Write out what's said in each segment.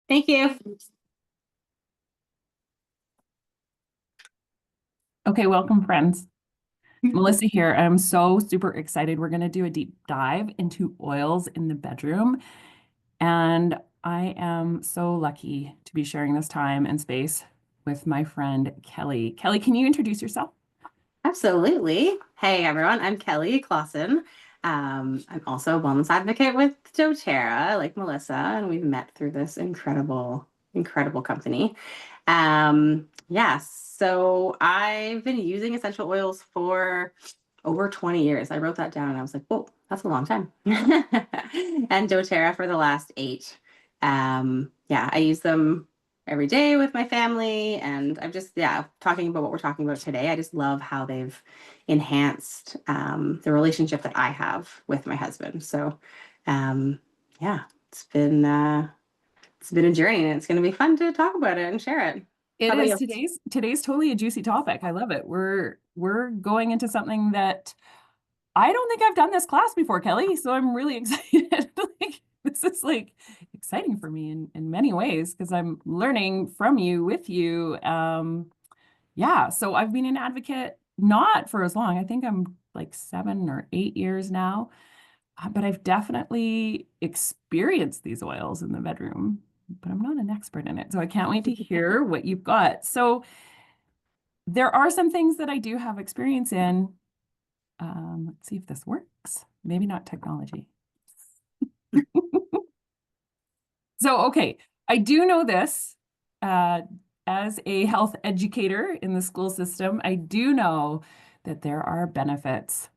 Thank you. Okay, welcome, friends. Melissa here. I'm so super excited. We're going to do a deep dive into oils in the bedroom. And I am so lucky to be sharing this time and space with my friend Kelly. Kelly, can you introduce yourself? Absolutely. Hey, everyone. I'm Kelly Clauson. I'm also a wellness advocate with doTERRA, like Melissa, and we've met through this incredible company. So I've been using essential oils for over 20 years. I wrote that down and I was like, whoa, that's a long time. And doTERRA for the last 8. I use them every day with my family. And I'm just, talking about what we're talking about today. I just love how they've enhanced the relationship that I have with my husband. So, um, yeah, it's been it's been a journey, and it's going to be fun to talk about it and share it. It How about is you? today's totally a juicy topic. I love it. We're going into something that I don't think I've done this class before, Kelly, so I'm really excited. Like this is like exciting for me in many ways because I'm learning from you with you. Yeah, so I've been an advocate not for as long. I think I'm like 7 or 8 years now, but I've definitely experienced these oils in the bedroom, but I'm not an expert in it. So I can't wait to hear what you've got. So there are some things that I do have experience in. Let's see if this works. Maybe not technology. So, okay, I do know this uh, as a health educator in the school system. I do know that there are benefits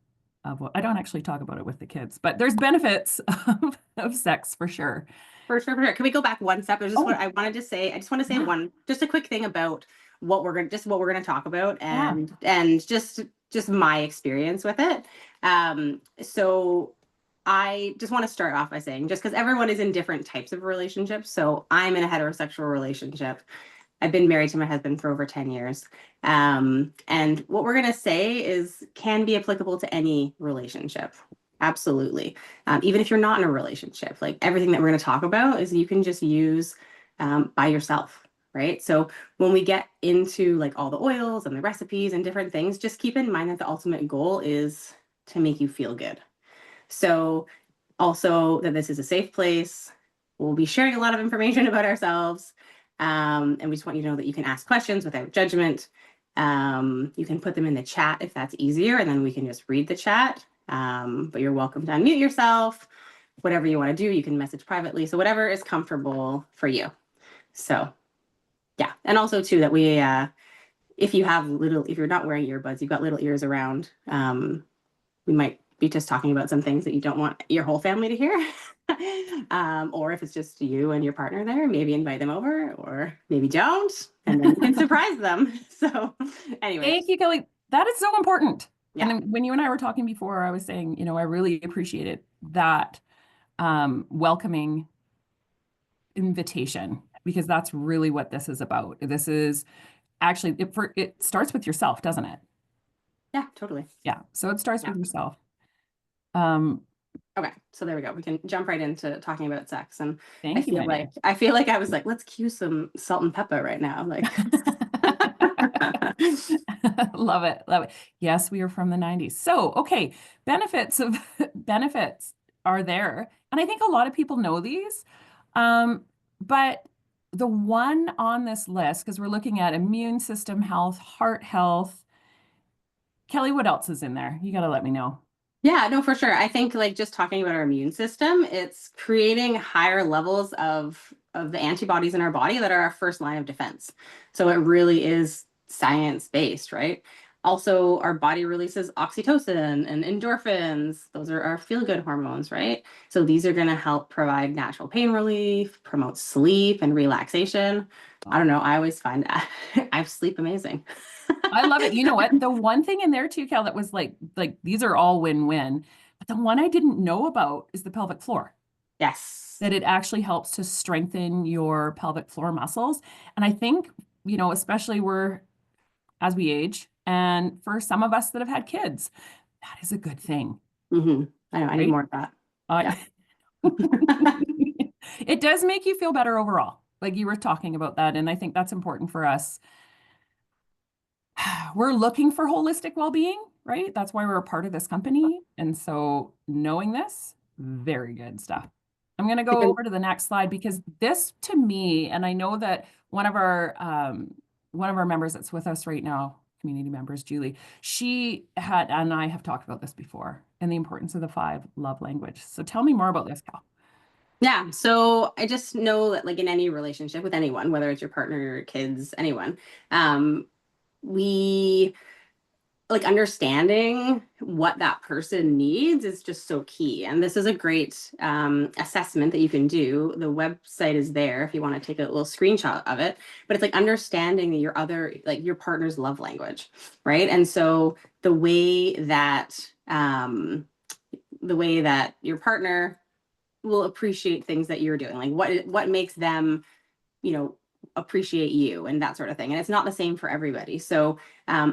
of what I don't actually talk about it with the kids, but there's benefits of sex for sure. For sure. Can we go back one step? There's just what Oh, I wanted to say. I just want to say yeah, just a quick thing about what we're gonna talk about, yeah. and just my experience with it. So I just want to start off by saying, just because everyone is in different types of relationships. So I'm in a heterosexual relationship. I've been married to my husband for over 10 years. And what we're going to say is can be applicable to any relationship. Absolutely. Even if you're not in a relationship, like everything that we're going to talk about is you can just use by yourself, right? So when we get into like all the oils and the recipes and different things, just keep in mind that the ultimate goal is to make you feel good. So also that this is a safe place. We'll be sharing a lot of information about ourselves. And we just want you to know that you can ask questions without judgment. You can put them in the chat if that's easier, and then we can just read the chat. But you're welcome to unmute yourself. Whatever you want to do, you can message privately. So whatever is comfortable for you. So yeah. And also too that if if you're not wearing earbuds, you've got little ears around. We might be just talking about some things that you don't want your whole family to hear. Or if it's just you and your partner there, maybe invite them over or maybe don't, and then you can surprise them. So, anyways, Thank you, Kelly. That is so important. And yeah, then when you and I were talking before, I was saying, I really appreciated that welcoming invitation because that's really what this is about. This is actually it starts with yourself, doesn't it? yeah, totally. Yeah. So it starts Yeah. with yourself. Um, Okay, so there we go. We can jump right into talking about sex, and Thank you, my dear. I feel like I was like, let's cue some salt and pepper right now, like. Love it. Love it. Yes, we are from the 90s. So, okay, benefits of benefits are there. And I think a lot of people know these. But the one on this list, because we're looking at immune system health, heart health. Kelly, what else is in there? You got to let me know. Yeah, no, for sure. I think like just talking about our immune system, it's creating higher levels of the antibodies in our body that are our first line of defense. So it really is science based, right? Also, our body releases oxytocin and endorphins. Those are our feel good hormones, right? So these are going to help provide natural pain relief, promote sleep and relaxation. I don't know. I always find I sleep amazing. I love it. You know what? The one thing in there too, Cal, that was like these are all win-win. But the one I didn't know about is the pelvic floor, Yes. that it actually helps to strengthen your pelvic floor muscles. And I think, especially as we age, and for some of us that have had kids, that is a good thing, I need right? more of that. Uh, Yeah. it does make you feel better overall. Like you were talking about that, and I think that's important for us. We're looking for holistic well-being, right? That's why we're a part of this company. And so knowing this, very good stuff. I'm going to go over to the next slide because this to me, and I know that one of our members that's with us right now, community members, Julie, she had, and I have talked about this before, and the importance of the 5 love language. So tell me more about this, Cal. Yeah. So I just know that like in any relationship with anyone, whether it's your partner, your kids, anyone, we like understanding what that person needs is just so key. And this is a great assessment that you can do. The website is there if you want to take a little screenshot of it. But it's like understanding your other, like your partner's love language, right? And so the way that your partner will appreciate things that you're doing, like what makes them, you know, appreciate you and that sort of thing. And it's not the same for everybody. So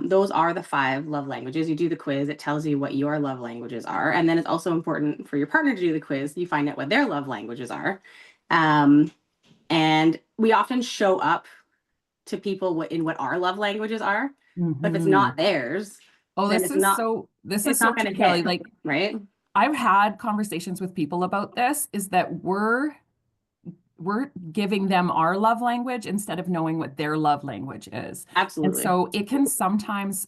those are the 5 love languages. You do the quiz, it tells you what your love languages are. And then it's also important for your partner to do the quiz. You find out what their love languages are. And we often show up to people in what our love languages are. But if it's not theirs, Oh, then this it's is so not going true, to Kelly. hit, Like right? I've had conversations with people about this, is that we're giving them our love language instead of knowing what their love language is. And Absolutely. so it can sometimes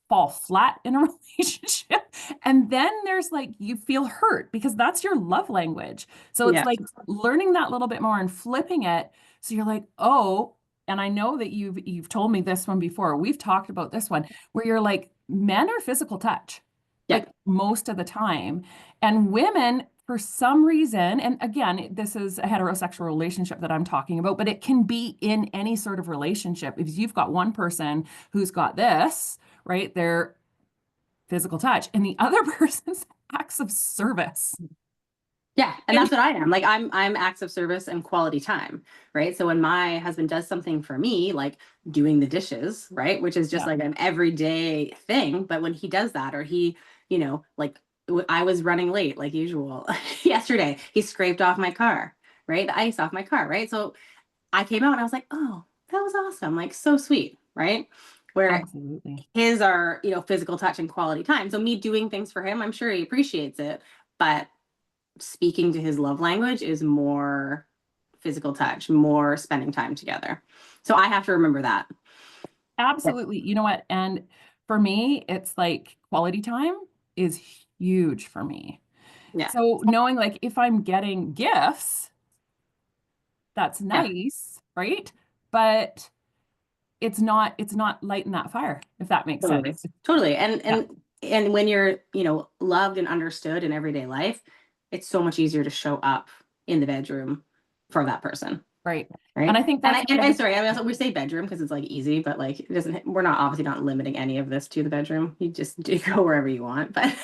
fall flat in a relationship. And then there's like, you feel hurt because that's your love language. So it's Yeah. like learning that little bit more and flipping it. So you're like, oh, and I know that you've told me this one before. We've talked about this one where you're like, men are physical touch, Yeah. like most of the time. And women, for some reason, and again, this is a heterosexual relationship that I'm talking about, but it can be in any sort of relationship. If you've got one person who's got this, right? Their physical touch, and the other person's acts of service. Yeah, and that's what I am. Like I'm acts of service and quality time, right? So when my husband does something for me, like doing the dishes, right, which is just Yeah, like an everyday thing, but when he does that or he, like I was running late like usual yesterday, he scraped off my car, right? The ice off my car, right? So I came out and I was like, "Oh, that was awesome. Like so sweet," right? Where absolutely. his are, physical touch and quality time. So me doing things for him, I'm sure he appreciates it, but speaking to his love language is more physical touch, more spending time together. So I have to remember that. Absolutely. You know what? And for me, it's like quality time is huge for me. Yeah. So knowing like if I'm getting gifts, that's Yeah. nice, right? But it's not lighting that fire, if that makes sense. Totally. Totally. And Yeah. and when you're, loved and understood in everyday life, it's so much easier to show up in the bedroom for that person. Right. And Right. I think And that's I one and of I'm the sorry, I mean, also, we say bedroom because it's like easy, but like it doesn't, we're not obviously not limiting any of this to the bedroom. You just do go wherever you want. But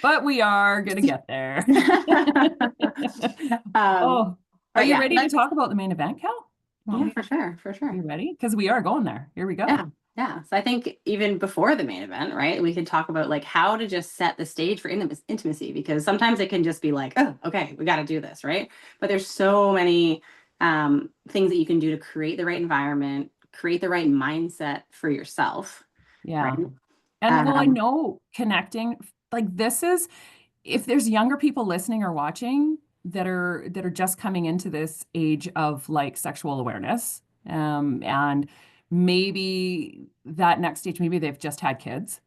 but we are gonna get there. um, Oh, are but you yeah, ready to talk about the main event, Cal? You want yeah, me for sure, for Are sure. you ready? Because we are going there. Here we go. Yeah, yeah. So I think even before the main event, right, we could talk about like how to just set the stage for intimacy, because sometimes it can just be like, oh, okay, we got to do this, right? But there's so many things that you can do to create the right environment, create the right mindset for yourself, right? Yeah. And well, I Um, know connecting like this is if there's younger people listening or watching that are just coming into this age of like sexual awareness, and maybe that next stage, maybe they've just had kids,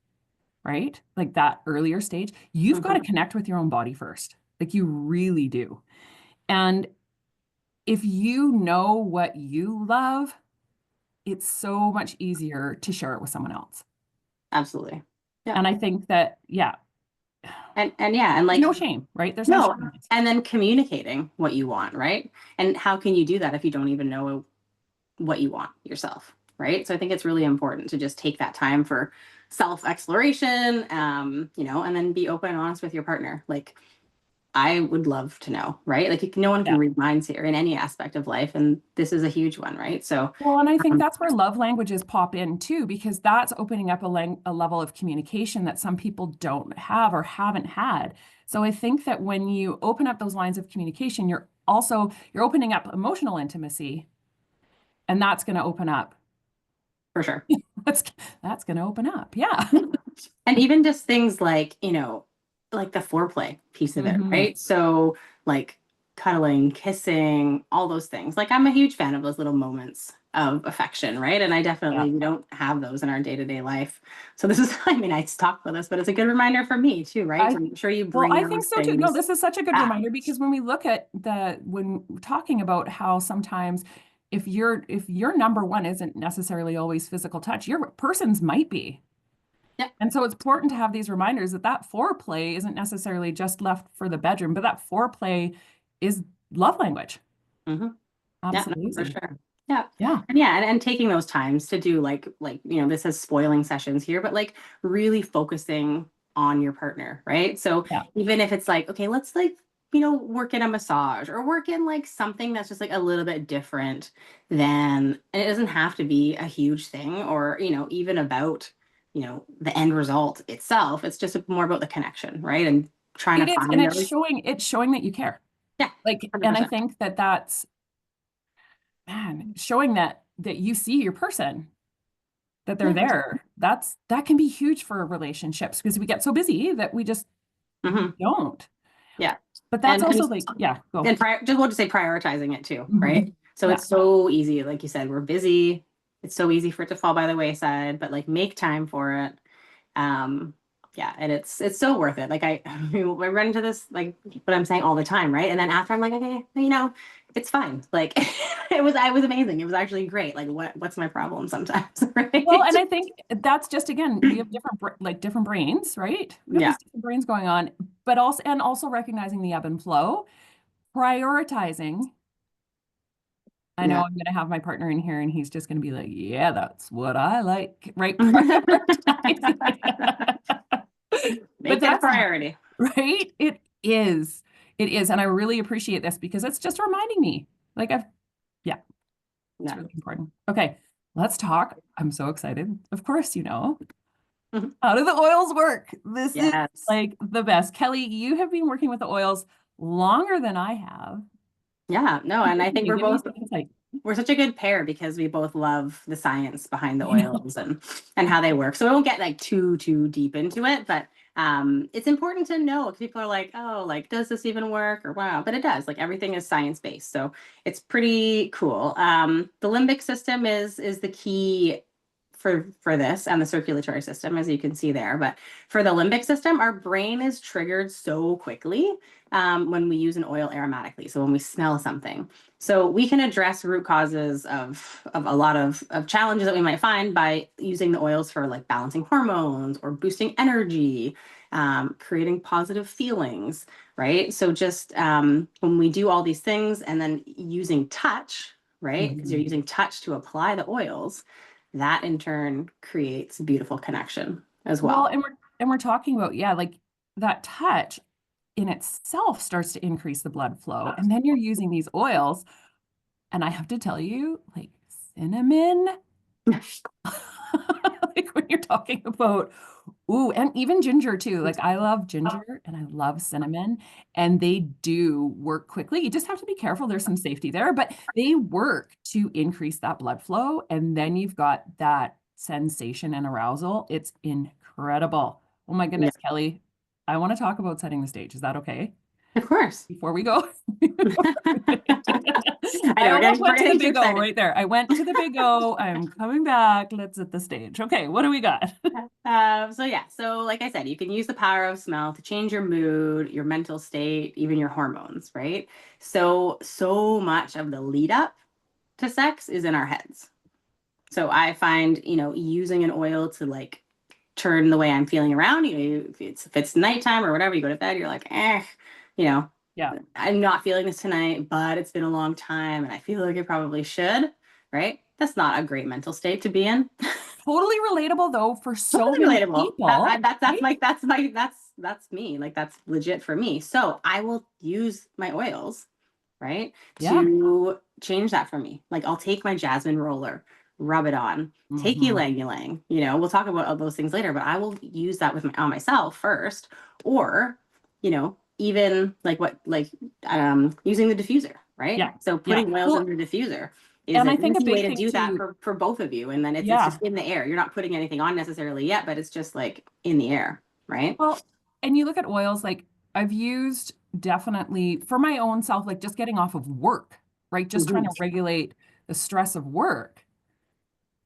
right? Like that earlier stage, you've got to mhm, connect with your own body first. Like you really do. And if you know what you love, it's so much easier to share it with someone else. absolutely. Yeah. And I think that, yeah, And yeah, and there's like no shame, right? There's no no, shame. and then communicating what you want, right? And how can you do that if you don't even know what you want yourself, right? So I think it's really important to just take that time for self exploration, and then be open and honest with your partner. Like, I would love to know, right? Like, no one can Yeah. read minds here in any aspect of life, and this is a huge one, right? So, Well, and I think um, that's where love languages pop in too, because that's opening up a level of communication that some people don't have or haven't had. So I think that when you open up those lines of communication, you're also you're opening up emotional intimacy, and that's going to open up. For sure. That's that's going to open up. Yeah. And even just things like, like the foreplay piece of it, Mhm. right? So like cuddling, kissing, all those things. Like I'm a huge fan of those little moments of affection, right? And I Yeah. definitely we don't have those in our day-to-day life. So this is, I mean, I talk about this, but it's a good reminder for me too, right? I To make sure you Well, bring I think those so too. No, things this is such a good back. reminder because when we look at when we're talking about how sometimes if your number one isn't necessarily always physical touch, your person's might be. Yeah. And so it's important to have these reminders that that foreplay isn't necessarily just left for the bedroom, but that foreplay is love language. Hmm. Yeah, no, for Absolutely. sure. Yeah. Yeah. And yeah, and taking those times to do like, this is spoiling sessions here, but like really focusing on your partner, right? So Yeah. even if it's like, okay, let's like, work in a massage or work in like something that's just like a little bit different than, and it doesn't have to be a huge thing or, even about, the end result itself. It's just more about the connection, right? And trying to It is, and find those. it's showing that you care. Yeah, Like, and I 100%. think that that's, man, showing that you see your person, that they're Yeah. there. That can be huge for relationships because we get so busy that we just Hmm. don't. Yeah. But that's And also like, yeah, go. and just want to say prioritizing it too, Mhm. right? So Yeah. it's so easy, like you said, we're busy. It's so easy for it to fall by the wayside, but like make time for it. Um, yeah, and it's so worth it. Like I run into this like what I'm saying all the time, right? And then after I'm like, okay, it's fine. Like I was amazing. It was actually great. Like what's my problem sometimes, Well, right? and I think that's just again, we have different brains, right? We have Yeah, these different brains going on, but also recognizing the ebb and flow, prioritizing. I know yeah. I'm going to have my partner in here and he's just going to be like, yeah, that's what I like, right? Prioritizing. But Make it a that's priority. right. It is. It is. And I really appreciate this because it's just reminding me. Like yeah, it's Yeah. really important. Okay, let's talk. I'm so excited. Of course, Mhm. how do the oils work? This is Yes. like the best. Kelly, you have been working with the oils longer than I have. Yeah, no, and I think Give me we're some insight. such a good pair because we both love the science behind the I know. oils and how they work. So we won't get like too deep into it, but it's important to know because people are like, oh, like does this even work or wow, but it does. Like everything is science based, so it's pretty cool. The limbic system is the key for this and the circulatory system, as you can see there. But for the limbic system, our brain is triggered so quickly when we use an oil aromatically. So when we smell something. So we can address root causes of a lot of challenges that we might find by using the oils for like balancing hormones or boosting energy, creating positive feelings, right? So just when we do all these things and then using touch, right? Because you're Mhm. using touch to apply the oils, that in turn creates beautiful connection as Well, well. and we're talking about, yeah, like that touch in itself starts to increase the blood flow. And then you're using these oils. And I have to tell you, like cinnamon, like when you're talking about, ooh, and even ginger too. Like I love ginger and I love cinnamon, and they do work quickly. You just have to be careful. There's some safety there, but they work to increase that blood flow. And then you've got that sensation and arousal. It's incredible. Oh my Yeah, goodness, Kelly. I want to talk about setting the stage. Is that okay? of course. Before we go. I I know almost we're went to the getting too big O excited. right there. I went to the big O. I'm coming back. Let's set the stage. Okay, what do we got? So yeah, so like I said, you can use the power of smell to change your mood, your mental state, even your hormones, right? So much of the lead up to sex is in our heads. So I find, using an oil to like turn the way I'm feeling around, if it's nighttime or whatever, you go to bed, you're like, you know, Yeah. I'm not feeling this tonight, but it's been a long time and I feel like I probably should, right? That's not a great mental state to be in. Totally relatable though for so Totally many relatable. people, That's right? my that's me. Like that's legit for me. So I will use my oils, right, Yeah. to change that for me. Like I'll take my jasmine roller, rub it on, take Hmm. ylang ylang. We'll talk about all those things later, but I will use that on myself first, or even like using the diffuser, right? Yeah. So Yeah. putting oils Well, in the diffuser is and an I think a easy way big to thing do that too, for both of you. And then it's yeah. just in the air. You're not putting anything on necessarily yet, but it's just like in the air, right? Well, and you look at oils, like I've used definitely for my own self, like just getting off of work, right? Just trying to Mhm. regulate the stress of work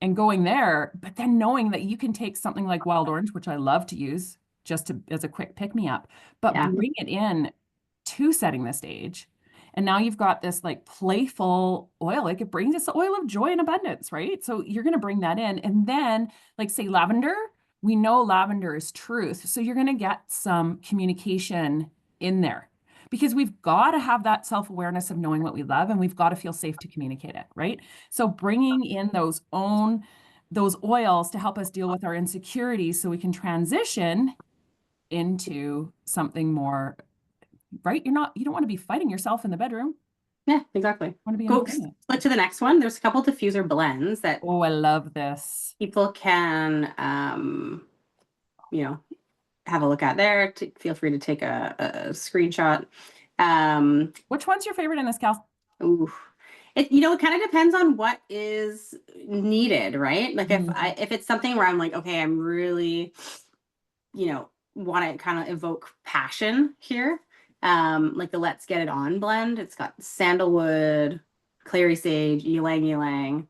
and going there, but then knowing that you can take something like wild orange, which I love to use just to as a quick pick me up, but Yeah. bring it in to setting the stage. And now you've got this like playful oil, like it brings us the oil of joy and abundance, right? So you're going to bring that in. And then, like, say, lavender, we know lavender is truth. So you're going to get some communication in there because we've got to have that self-awareness of knowing what we love and we've got to feel safe to communicate it, right? So bringing in those oils to help us deal with our insecurities so we can transition into something more, right? You don't want to be fighting yourself in the bedroom. Yeah, exactly. You want to be Go enjoying it. split to the next one. There's a couple diffuser blends that Oh, I love this. people can, you know, have a look at there. Feel free to take a screenshot. Which one's your favorite in this, Cal? Ooh. It kind of depends on what is needed, right? Like if it's something where I'm like, okay, I'm really, want to kind of evoke passion here. Like the Let's Get It On blend. It's got sandalwood, clary sage, ylang ylang,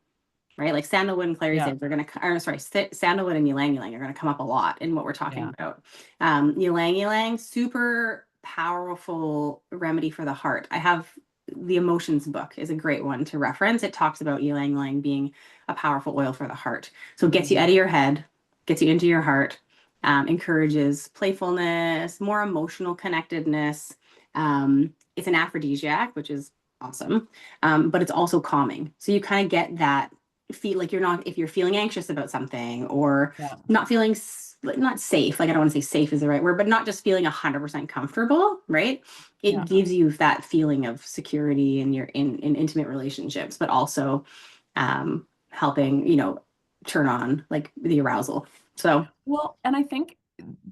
right? Like sandalwood and clary Yeah, sage are gonna, or sorry, sandalwood and ylang ylang are gonna come up a lot in what we're talking yeah, about. Ylang ylang, super powerful remedy for the heart. I have the Emotions book is a great one to reference. It talks about ylang ylang being a powerful oil for the heart. So it gets you out of your head, gets you into your heart, encourages playfulness, more emotional connectedness. It's an aphrodisiac, which is awesome, but it's also calming. So you kind of get that feel like if you're feeling anxious about something or yeah, not feeling not safe, like I don't want to say safe is the right word, but not just feeling 100% comfortable, right? It yeah. gives you that feeling of security in your in intimate relationships, but also helping, turn on like the arousal. So Well, and I think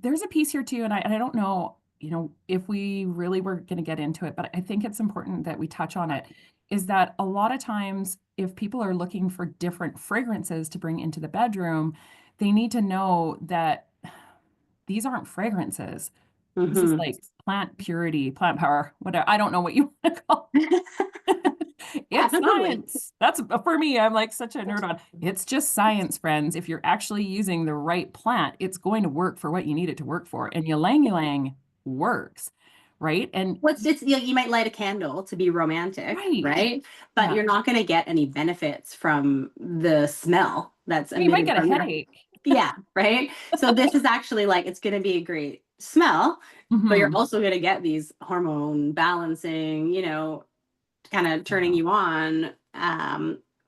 there's a piece here too, and I don't know, if we really were going to get into it, but I think it's important that we touch on it, is that a lot of times if people are looking for different fragrances to bring into the bedroom, they need to know that these aren't fragrances. This is mhm. like plant purity, plant power, whatever. I don't know what you want to call it's Absolutely. science. That's for me. I'm like such a nerd on. It's just science, friends. If you're actually using the right plant, it's going to work for what you need it to work for. And ylang ylang works, right? And What's it's you might light a candle to be romantic, right. right? But Yeah. you're not going to get any benefits from the smell that's You might emitted get a from your headache. yeah, right? So this is actually like it's going to be a great smell, but you're Hmm. also going to get these hormone balancing, kind of turning Yeah. you on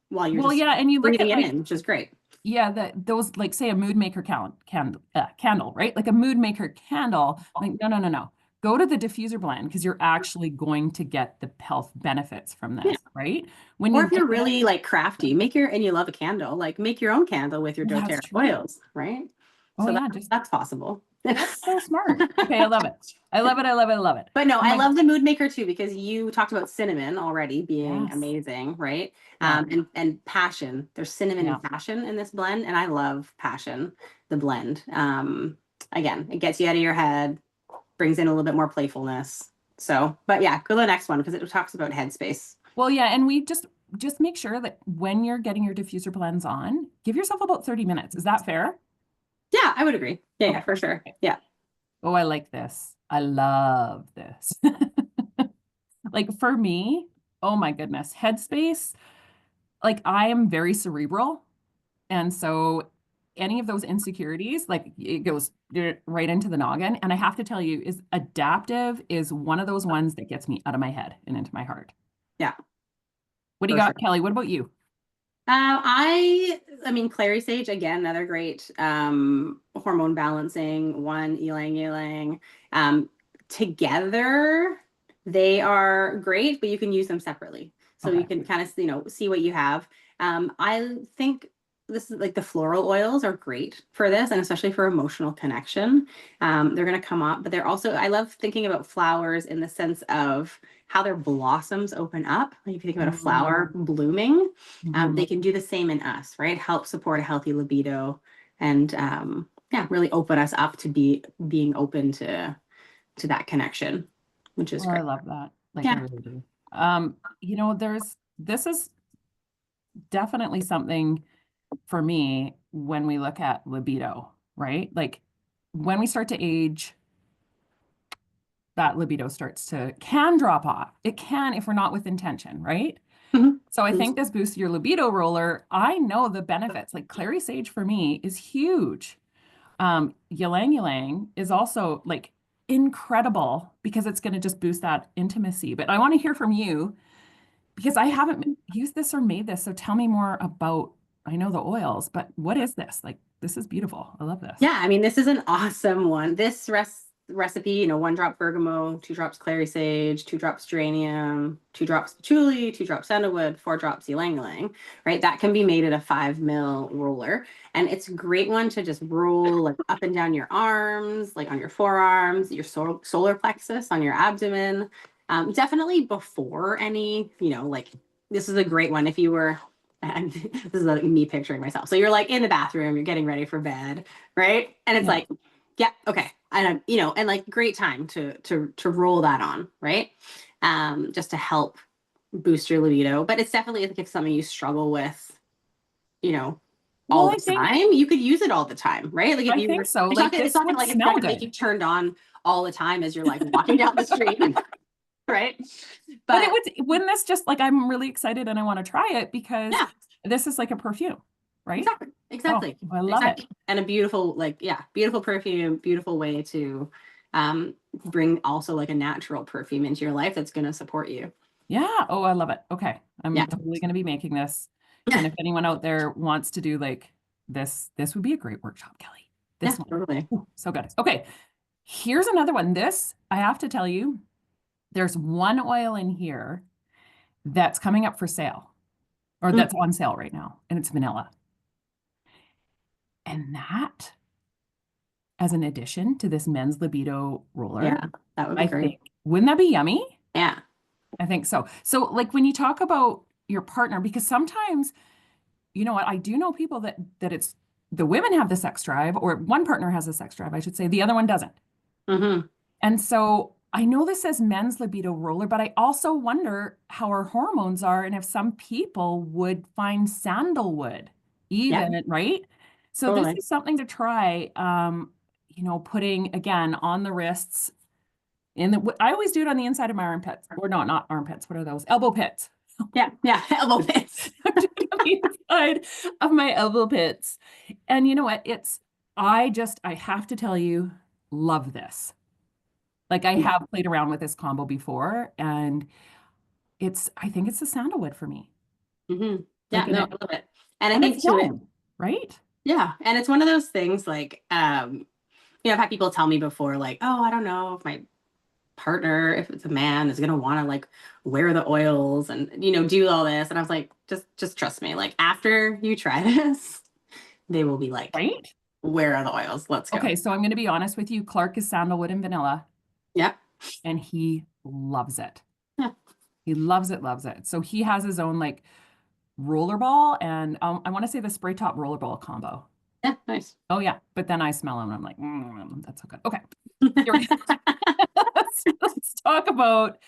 while you're Well, just yeah, and you look breathing at it like in, which is great. yeah, those like say a mood maker candle, right? Like a mood maker candle. Like no, no, no, no. Go to the diffuser blend because you're actually going to get the health benefits from Yeah. this, right? When Or you if you're get it, really like crafty, and you love a candle, like make your own candle with your well, that's doTERRA true. oils, right? Oh So yeah, just that's possible. that's so smart. Okay, I love it. I love it. I love it. I love it. But no, Oh I my, love the mood maker too because you talked about cinnamon already being yes. amazing, right? Yeah. And passion. There's cinnamon Yeah. and passion in this blend, and I love passion, the blend. Again, it gets you out of your head, brings in a little bit more playfulness. So, but yeah, go to the next one because it talks about headspace. Well, yeah, and we just make sure that when you're getting your diffuser blends on, give yourself about 30 minutes. Is that fair? Yeah, I would agree. Yeah, yeah, Okay. for sure. Okay. Yeah. Oh, I like this. I love this. Like for me, oh my goodness, headspace, like I am very cerebral. And so any of those insecurities, like it goes right into the noggin. And I have to tell you, is adaptive is one of those ones that gets me out of my head and into my heart. Yeah, What do you for sure. got, Kelly? What about you? I mean, clary sage again, another great hormone balancing one, ylang ylang. Together, they are great, but you can use them separately. So you Okay. can kind of see what you have. I think this is like the floral oils are great for this, and especially for emotional connection. They're going to come up, but they're also, I love thinking about flowers in the sense of how their blossoms open up. Like if you think about a flower blooming, Mhm. they can do the same in us, right? Help support a healthy libido and yeah, really open us up to being open to that connection, which is Oh, I great. love that. Like, I Yeah. really do. This is definitely something for me when we look at libido, right? Like when we start to age, that libido can drop off. It can if we're not with intention, right? Mhm. So I think this boosts your libido roller. I know the benefits. Like clary sage for me is huge. Ylang ylang is also like incredible because it's going to just boost that intimacy. But I want to hear from you because I haven't used this or made this. So tell me more about, I know the oils, but what is this? Like, this is beautiful. I love this. Yeah, I mean, this is an awesome one. This recipe, 1 drop bergamot, 2 drops clary sage, 2 drops geranium, 2 drops patchouli, 2 drops sandalwood, 4 drops ylang ylang, right? That can be made at a 5 ml roller. And it's a great one to just roll like up and down your arms, like on your forearms, your solar plexus, on your abdomen. Definitely before any, like this is a great one if you were and this is like me picturing myself. So you're like in the bathroom, you're getting ready for bed, right? And it's Yeah. like, yeah, okay. And and like great time to roll that on, right? Just to help boost your libido. But it's definitely like if something you struggle with, you know, Well, all the time, you could use it all the time, right? Like if I you think were, so. it's not Like gonna, it's this not gonna would like it's not smell gonna make you good. turned on all the time as you're like walking down the street, right? But it But wouldn't this just like I'm really excited and I want to try it because yeah, this is like a perfume, right? exactly. Oh, Exactly. I love it. Exactly. And a beautiful, like, yeah, beautiful perfume, beautiful way to bring also like a natural perfume into your life that's going to support you. Yeah. Oh, I love it. Okay. Yeah. I'm totally going to be making this. And Yeah. if anyone out there wants to do like this would be a great workshop, Kelly. Yeah. This one. Totally. Ooh, so good. Okay. Here's another one. This, I have to tell you, there's one oil in here that's coming up for sale or Mm, that's on sale right now, and it's vanilla. And that, as an addition to this men's libido roller, yeah. That would be I great. think, wouldn't that be yummy? Yeah. I think so. So, like when you talk about your partner, because sometimes, you know what, I do know people that it's the women have the sex drive, or one partner has the sex drive, I should say, the other one doesn't. Hmm. And so I know this says men's libido roller, but I also wonder how our hormones are and if some people would find sandalwood Yeah. even, right? So this Totally. is something to try, putting again on the wrists I always do it on the inside of my armpits, or no, not armpits. What are those? Elbow pits. Yeah. Yeah. Elbow pits. I'm doing it on the inside of my elbow pits. And you know what? I have to tell you, love this. Like I Yeah. have played around with this combo before, and I think it's the sandalwood for me. Hmm. Yeah. Like, No, I love it. And I and think it's too, young, right? yeah. And it's one of those things like, I've had people tell me before, like, oh, I don't know if my partner, if it's a man, is gonna want to like wear the oils and do all this. And I was like, just trust me. Like after you try this, they will be like, Right? where are the oils? Let's go. Okay, so I'm going to be honest with you. Clark is sandalwood and vanilla, Yep. and he loves it. Yeah. He loves it, loves it. So he has his own like rollerball and I want to say the spray top rollerball combo. Yeah. Nice. Oh yeah, but then I smell them and I'm like, that's so good. Okay, here we go. Let's talk about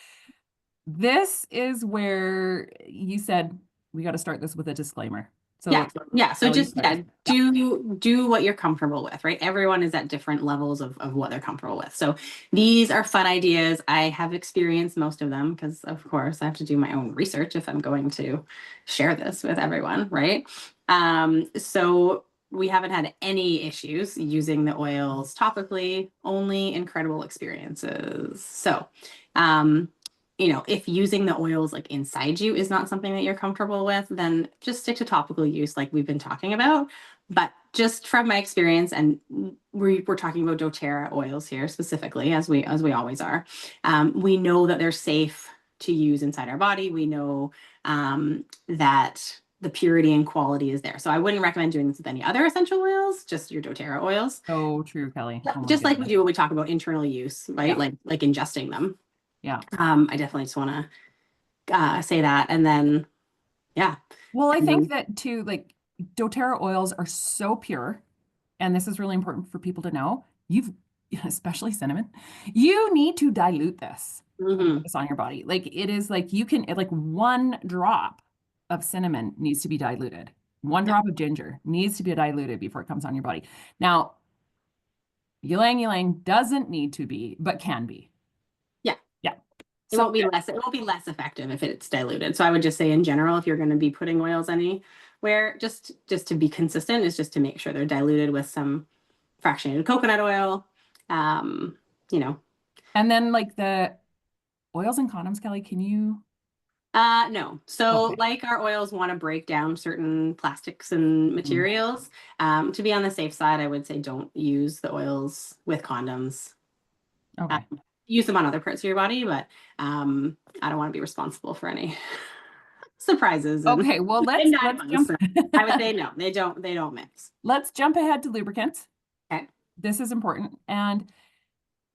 this is where you said we got to start this with a disclaimer. Yeah. So Yeah. So Kelly, you just start us. Yeah. do what you're comfortable with, right? Everyone is at different levels of what they're comfortable with. So these are fun ideas. I have experienced most of them because of course I have to do my own research if I'm going to share this with everyone, right? So we haven't had any issues using the oils topically, only incredible experiences. So if using the oils like inside you is not something that you're comfortable with, then just stick to topical use like we've been talking about. But just from my experience, and we're talking about doTERRA oils here specifically, as we always are, we know that they're safe to use inside our body. We know that the purity and quality is there. So I wouldn't recommend doing this with any other essential oils, just your doTERRA oils. So true, Kelly. Oh my Just like we goodness. do when we talk about internal use, right? Yeah. Like ingesting them. Yeah. I definitely just want to say that. And then, yeah. Well, I And think then, that too, like doTERRA oils are so pure, and this is really important for people to know. You've, especially cinnamon, you need to dilute this and put mhm. this on your body. Like it is like you can, like one drop of cinnamon needs to be diluted. One Yeah. drop of ginger needs to be diluted before it comes on your body. Now, ylang ylang doesn't need to be, but can be. Yeah. Yeah. It So won't be less, it won't be less effective if it's diluted. So I would just say in general, if you're going to be putting oils anywhere, just to be consistent is just to make sure they're diluted with some fractionated coconut oil. Um, you know, and then like the oils and condoms, Kelly, can you? no. So Okay. like our oils want to break down certain plastics and Mm, materials. To be on the safe side, I would say don't use the oils with condoms. okay. Use them on other parts of your body, but I don't want to be responsible for any surprises and Okay, well in let's 9 months. jump So I would say no, they don't mix. let's jump ahead to lubricants. Okay. This is important. And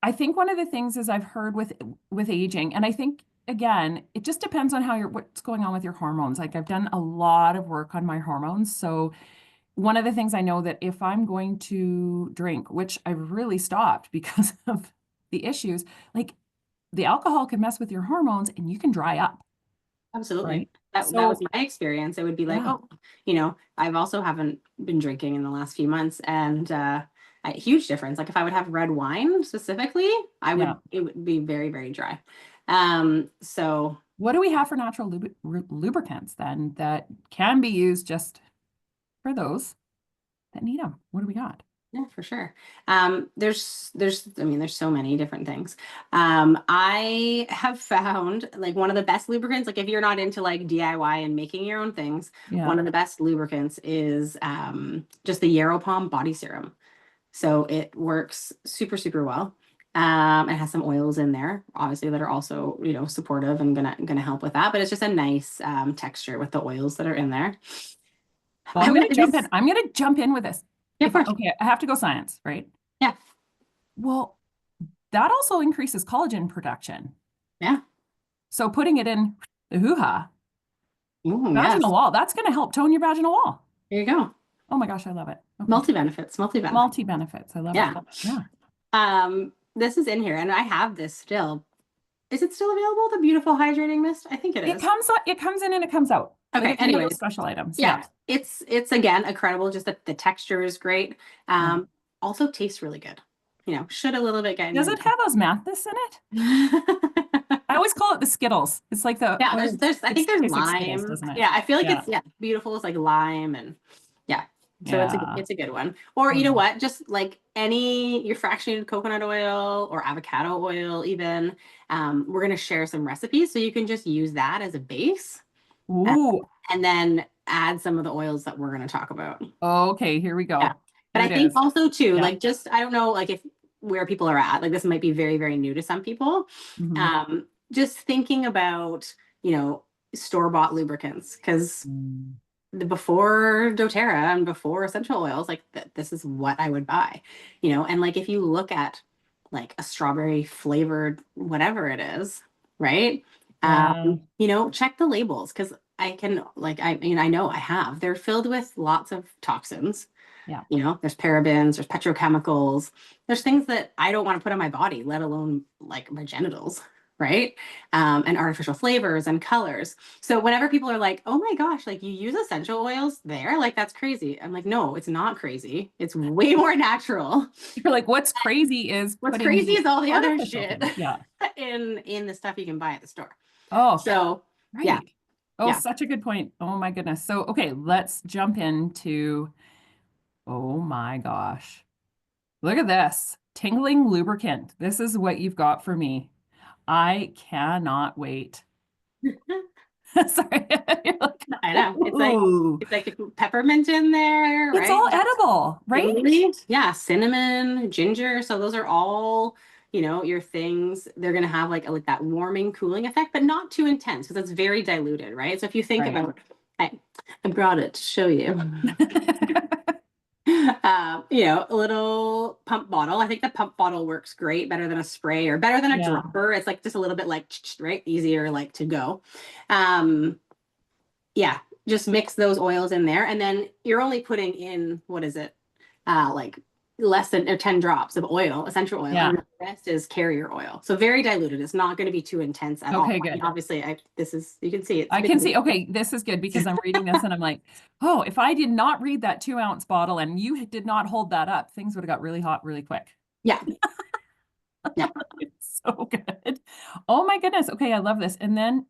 I think one of the things is I've heard with aging, and I think again, it just depends on how you're what's going on with your hormones. Like I've done a lot of work on my hormones. So one of the things I know that if I'm going to drink, which I've really stopped because of the issues, like the alcohol can mess with your hormones and you can dry up, Absolutely. right? That was So my experience. It would be like, yeah, oh, I've also haven't been drinking in the last few months, and a huge difference. Like if I would have red wine specifically, yeah. it would be very, very dry. So What do we have for natural lubricants then that can be used just for those that need them? What do we got? yeah, for sure. I mean, there's so many different things. I have found like one of the best lubricants, like if you're not into like DIY and making your own things, Yeah. one of the best lubricants is just the Yarrow Palm body serum. So it works super, super well. It has some oils in there, obviously, that are also, supportive and gonna help with that. But it's just a nice texture with the oils that are in there. Well, I I'm would gonna jump in. this, I'm gonna jump in with this. yeah, of If I, course. okay, I have to go science, right? Yeah, Well, that also increases collagen production. yeah. So putting it in the hoo-ha, Ooh, vaginal yes. wall, that's going to help tone your vaginal wall. There you go. Oh my gosh, I love it. Okay. Multi benefits, multi benefits. Multi benefits. I love it. Yeah. Yeah. This is in here, and I have this still. Is it still available? The beautiful hydrating mist? I think it is. It comes in and it comes out. Like Okay. it's one of those Anyways, special items. Yeah. yeah, it's again incredible. Just that the texture is great. Yeah. Also tastes really good. Should a little bit get in Does your it have osmanthus in it? mouth. I always call it the Skittles. It's like the Yeah, orange. there's I It think there's tastes like Skittles, lime. doesn't it? Yeah, I feel like Yeah. it's beautiful. It's like lime and yeah. So Yeah. it's a good one. Or you know Mhm. what? Just like any your fractionated coconut oil or avocado oil, even. We're gonna share some recipes so you can just use that as a base, uh, Ooh. and then add some of the oils that we're gonna talk about. Okay, here we Yeah. go. But Here I it think is. also too, Yeah. like just I don't know, like if where people are at, like this might be very, very new to some people. Hmm. Just thinking about, you know, store-bought lubricants, because Mm. before doTERRA and before essential oils, like this is what I would buy, and like if you look at like a strawberry flavored whatever it is, right? Yeah. Check the labels because I mean I know I have. They're filled with lots of toxins. Yeah. There's parabens, there's petrochemicals, there's things that I don't want to put on my body, let alone like my genitals, right? And artificial flavors and colors. So whenever people are like, "Oh my gosh, like you use essential oils there, like that's crazy," I'm like, "No, it's not crazy. It's way more natural. You're like, what's crazy is What's putting crazy the is all the other artificial shit things. Yeah. in the stuff you can buy at the store." Oh, So yeah, right. Oh, yeah. such a good point. Oh my goodness. So, okay, let's jump into, oh my gosh. Look at this. Tingling lubricant. This is what you've got for me. I cannot wait. Sorry. You're like, I know. ooh. It's like peppermint in there, It's right? all edible, right? Totally. Yeah, cinnamon, ginger. So those are all, your things. They're gonna have like that warming, cooling effect, but not too intense because it's very diluted, right? So if you think Right. about, I, I brought it to show you. A little pump bottle. I think the pump bottle works great, better than a spray or better than a Yeah. dropper. It's like just a little bit like, right, easier like to go. Um, yeah, just mix those oils in there, and then you're only putting in, what is it? Like less than or 10 drops of oil, essential oil, Yeah. and the rest is carrier oil. So very diluted. It's not going to be too intense at all. Okay, I mean, good. obviously, this is, you can see it's I can see, okay, this is good because I'm reading this and I'm like, oh, if I did not read that 2-ounce bottle and you did not hold that up, things would have got really hot really quick. Yeah. Yeah. It's so good. Oh my goodness. Okay, I love this. And then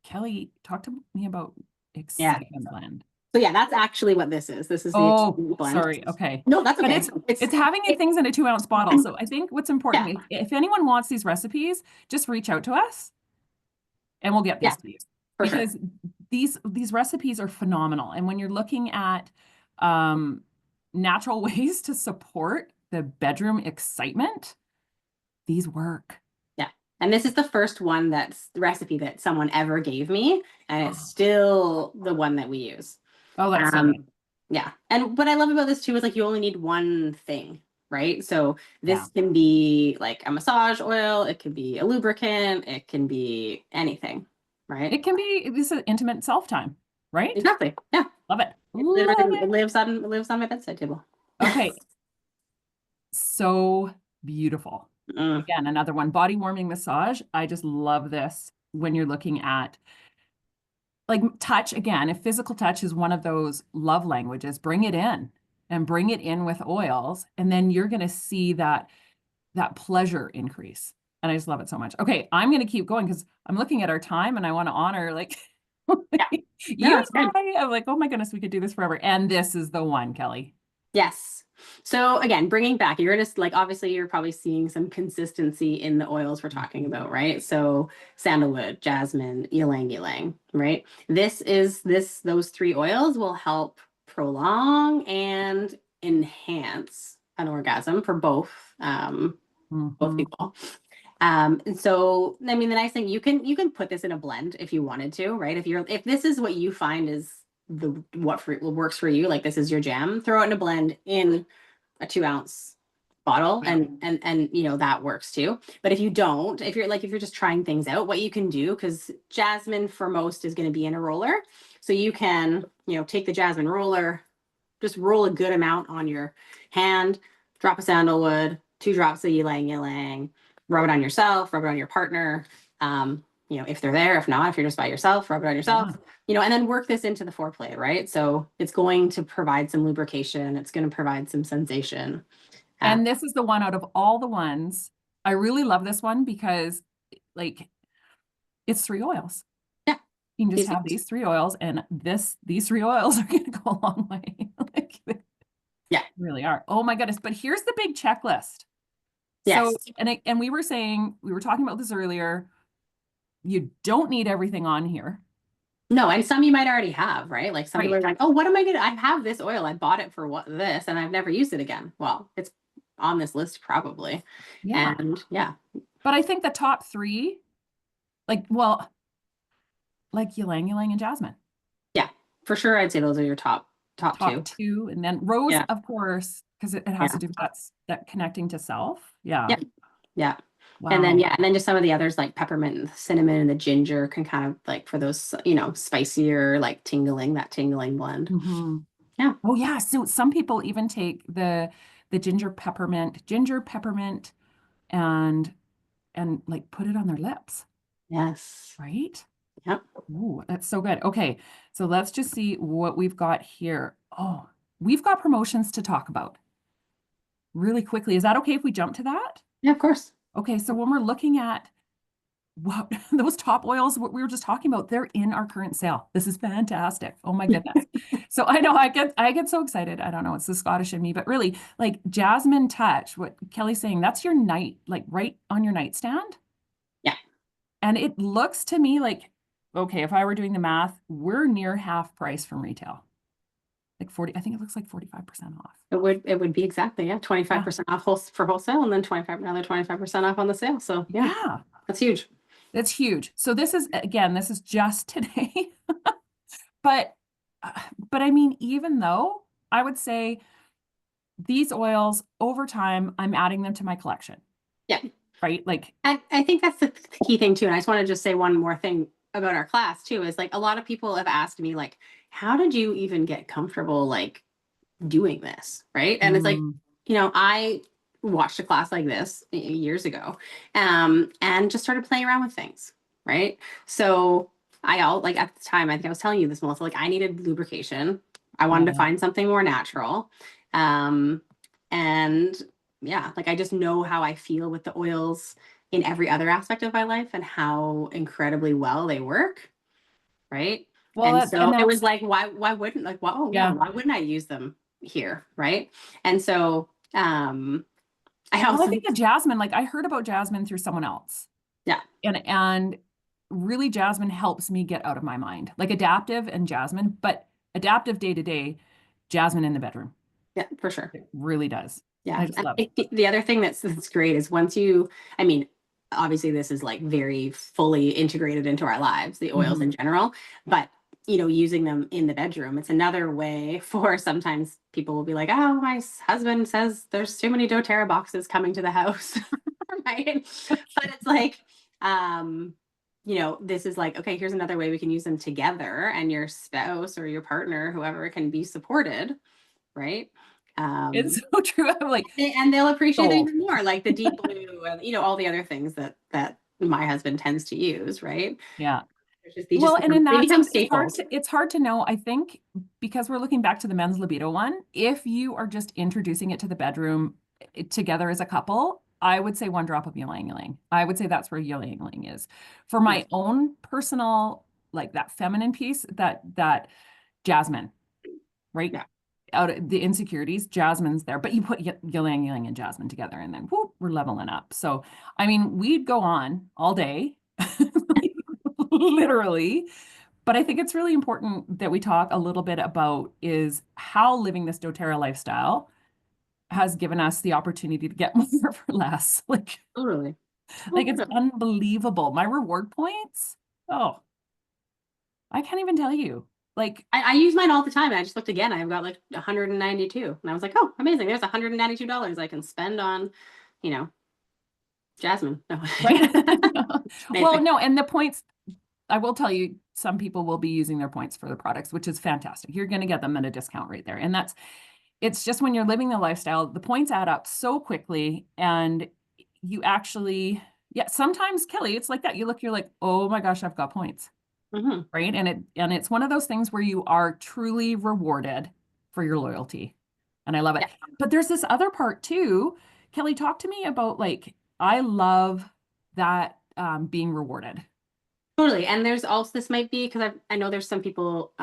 Kelly, talk to me about Yeah. excitement blend. So yeah, that's actually what this is. This is the Oh, excitement blend. sorry. Okay. No, that's But okay. it's having things in a 2-ounce bottle. So I think what's important, Yeah, if anyone wants these recipes, just reach out to us and we'll get yeah, these to you. for sure. Because these recipes are phenomenal. And when you're looking at natural ways to support the bedroom excitement, these work. Yeah. And this is the first one that's the recipe that someone ever gave me, and it's still the one that we use. Oh, that's so good. Yeah. And what I love about this too is like you only need one thing, right? So Yeah. this can be like a massage oil, it can be a lubricant, it can be anything, right? It can be this is intimate self time, right? Exactly. Yeah. Love it. It Love literally it. it lives on my bedside table. Okay. So beautiful. Mm. Again, another one, body warming massage. I just love this when you're looking at like touch again. If physical touch is one of those love languages, bring it in and bring it in with oils, and then you're going to see that pleasure increase. And I just love it so much. Okay, I'm going to keep going because I'm looking at our time and I want to honor like Yeah. No, you it's good. and I'm like, oh my goodness, we could do this forever. And this is the one, Kelly. Yes. So again, bringing back, you're just like, obviously you're probably seeing some consistency in the oils we're talking about, right? So sandalwood, jasmine, ylang ylang, right? Those three oils will help prolong and enhance an orgasm for both Mhm. people. And so, I mean, the nice thing, you can put this in a blend if you wanted to, right? If this is what you find is what works for you, like this is your jam, throw it in a blend in a 2-ounce bottle, Yeah. and that works too. But if you don't, if you're just trying things out, what you can do, because jasmine for most is going to be in a roller, so you can take the jasmine roller, just roll a good amount on your hand, drop a sandalwood, 2 drops of ylang ylang, rub it on yourself, rub it on your partner. If they're there, if not, if you're just by yourself, rub it on yourself, and then work this into the foreplay, right? So it's going to provide some lubrication, it's going to provide some sensation. And this is the one out of all the ones. I really love this one because like it's 3 oils. Yeah. You can just have these 3 oils and these 3 oils are going to go a long way. Like, yeah. Really are. Oh my goodness. But here's the big checklist. Yes. So, and we were talking about this earlier. You don't need everything on here. No, and some you might already have, right? Like some people Right. are like, oh, what am I gonna? I have this oil. I bought it for this, and I've never used it again. Well, it's on this list probably. Yeah. And yeah. But I think the top 3, like ylang ylang and jasmine. Yeah, for sure. I'd say those are your top two. 2, and then rose, Yeah. of course, because it has to do with that connecting to self. Yeah. Yeah. Wow. And then just some of the others like peppermint and cinnamon and the ginger can kind of like for those, spicier, like that tingling blend. Mm-hmm. Yeah. Oh yeah. So some people even take the ginger peppermint, and like put it on their lips. Yes. Right? Yep. Ooh, that's so good. Okay. So let's just see what we've got here. Oh, we've got promotions to talk about really quickly. Is that okay if we jump to that? Yeah, of course. Okay. So when we're looking at what those top oils, what we were just talking about, they're in our current sale. This is fantastic. Oh my goodness. So I know I get so excited. I don't know, it's the Scottish in me, but really like Jasmine Touch, what Kelly's saying, that's your like right on your nightstand. Yeah. And it looks to me like, okay, if I were doing the math, we're near half price from retail. Like 40, I think it looks like 45% off. It would be exactly, 25% off for wholesale, and then another 25% off on the sale. So yeah. That's huge. That's huge. So this is just today. But but I mean, even though I would say these oils over time, I'm adding them to my collection, Yeah. right? Like, I think that's the key thing too. And I just want to just say one more thing about our class too, is like a lot of people have asked me like, how did you even get comfortable like doing this? Right. And it's like, mm, I watched a class like this years ago, and just started playing around with things. Right. So like at the time, I think I was telling you this, Melissa, like I needed lubrication. I wanted to yeah. find something more natural. Um, and yeah, like I just know how I feel with the oils in every other aspect of my life and how incredibly well they work, right? Well, And and so it was that's, like, why wouldn't like, oh yeah, yeah. why wouldn't I use them here, right? And so I Well, I also think the jasmine, like I heard about jasmine through someone else. yeah, And really jasmine helps me get out of my mind. Like adaptive and jasmine, but adaptive day to day, jasmine in the bedroom. yeah, for sure. It really does. Yeah. I just And love I it. think the other thing that's great is I mean, obviously this is like very fully integrated into our lives, the oils in Mhm. general, but using them in the bedroom, it's another way for sometimes people will be like, oh, my husband says there's too many doTERRA boxes coming to the house, right? But it's like, this is like, okay, here's another way we can use them together and your spouse or your partner, whoever can be supported, right? It's Um, so true. I'm like, and they'll appreciate it sold. even more, like the deep blue and all the other things that my husband tends to use, right? Yeah. They just Well, and in they that become sense, staples. it's hard to know, I think, because we're looking back to the men's libido one, if you are just introducing it to the bedroom together as a couple, I would say one drop of ylang ylang. I would say that's where ylang ylang is. For Yeah, my own personal, like that feminine piece, that jasmine, right? yeah, Out of the insecurities, jasmine's there, but you put ylang ylang and jasmine together and then whoop, we're leveling up. So, I mean, we'd go on all day, literally. But I think it's really important that we talk a little bit about is how living this doTERRA lifestyle has given us the opportunity to get more for less. totally, Like it's totally. unbelievable. My reward points, oh, I can't even tell you. Like, I use mine all the time. And I just looked again. I've got like 192, and I was like, oh, amazing! There's $192 I can spend on, you know, Jasmine. No, right? Well, amazing. no, and the points, I will tell you, some people will be using their points for the products, which is fantastic. You're going to get them at a discount right there. And it's just when you're living the lifestyle, the points add up so quickly and you actually, yeah, sometimes Kelly, it's like that. You look, you're like, oh my gosh, I've got points, Hmm. right? And it's one of those things where you are truly rewarded for your loyalty. And I love it. Yeah. But there's this other part too. Kelly, talk to me about like, I love that being rewarded. Totally. And there's also, this might be because I know there's some people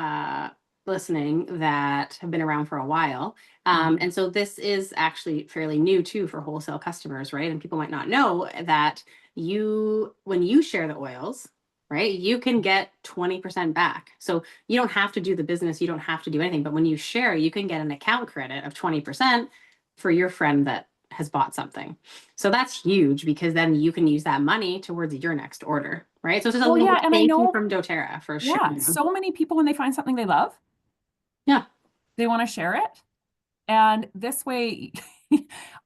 listening that have been around for a while. Mhm. And so this is actually fairly new too for wholesale customers, right? And people might not know that when you share the oils, right, you can get 20% back. So you don't have to do the business, you don't have to do anything. But when you share, you can get an account credit of 20% for your friend that has bought something. So that's huge because then you can use that money towards your next order, right? So it's just a Well, little yeah, and I thank you know, from doTERRA for yeah, sharing them. so many people when they find something they love, Yeah, they want to share it. And this way,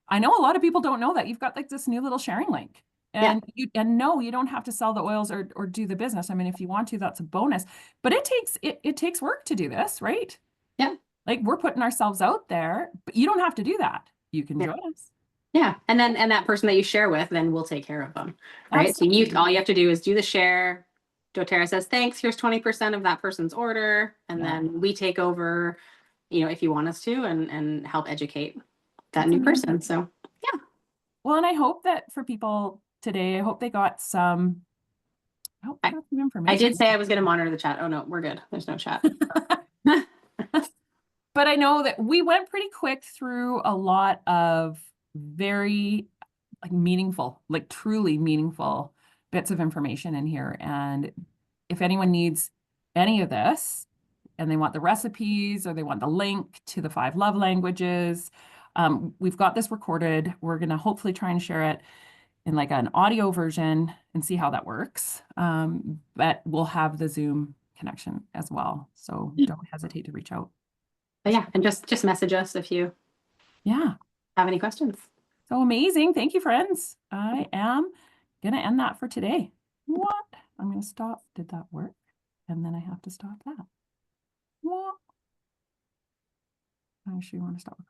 I know a lot of people don't know that you've got like this new little sharing link. yeah, And no, you don't have to sell the oils or do the business. I mean, if you want to, that's a bonus. But it takes work to do this, right? yeah, Like we're putting ourselves out there, but you don't have to do that. You can yeah, join us. yeah. And that person that you share with, then we'll take care of them, right? So Absolutely. all you have to do is do the share. doTERRA says, thanks, here's 20% of that person's order. And Yeah, then we take over, if you want us to, and help educate that that's new amazing. person. So yeah, Well, and I hope that for people today, I hope they got I hope they I, got some I did information. say I was going to monitor the chat. Oh no, we're good. There's no chat. But I know that we went pretty quick through a lot of very like meaningful, like truly meaningful bits of information in here. And if anyone needs any of this and they want the recipes or they want the link to the 5 love languages, we've got this recorded. We're going to hopefully try and share it in like an audio version and see how that works. But we'll have the Zoom connection as well. So don't hesitate to reach out. But yeah, and just message us if you Yeah. have any questions. So amazing. Thank you, friends. I am going to end that for today. What? I'm going to stop. Did that work? And then I have to stop that. What? I actually want to stop recording.